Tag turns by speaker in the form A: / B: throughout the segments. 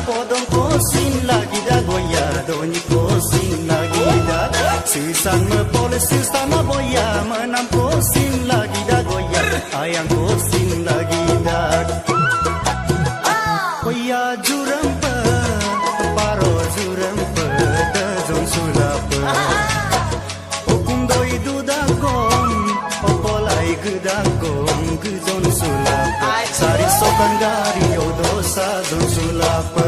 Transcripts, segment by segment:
A: Podong kosin lagi dah goya, doni kosin lagi dah. Sisan mepole sisan boya, menam kosin lagi dah goya, ayang kosin lagi dah. Goya jurempe, paro jurempe, dejong sulape. Hukum doi dudagom, opolai gedagom, gejon sulape. Sari sokan gari odosa jon sulape.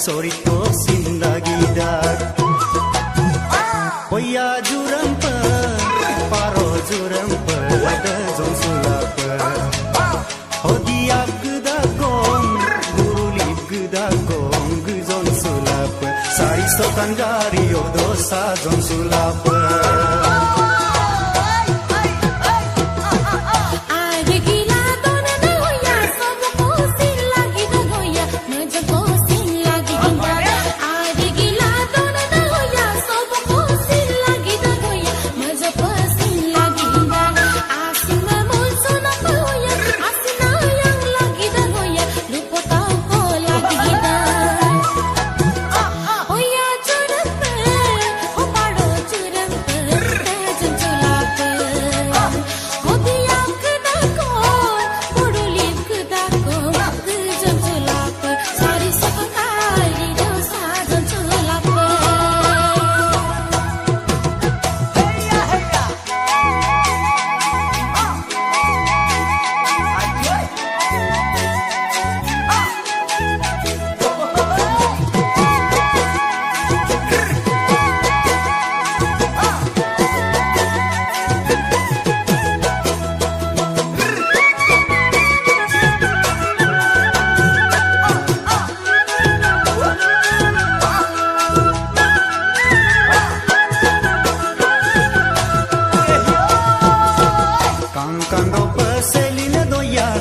A: Sorry kosin lagi dah. Hoya jurempe, paro jurempe, dejong sulape. Hodiak gedagong, gurulip gedagong, gejon sulape. Sari sokan gari odosa jon sulape.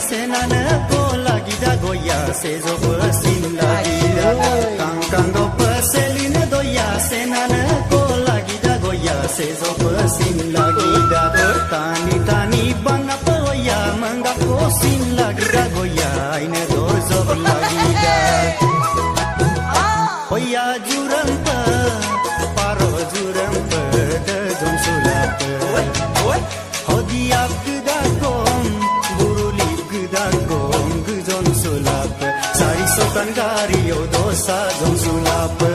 A: Senana ko lagi dah goya, sejo pesin lagi dah. Kang do peselin doya, senana ko lagi dah goya, sejo pesin lagi dah. Tani tani bana poya, mangga kosin lagi dah goya, ine dozo lagi dah. Hoya jurempe, paro jurempe, dejong sulape. Hodiak gedagong, gurulip gedagong, gejon sulape. Sari sokan gari odosa jon sulape.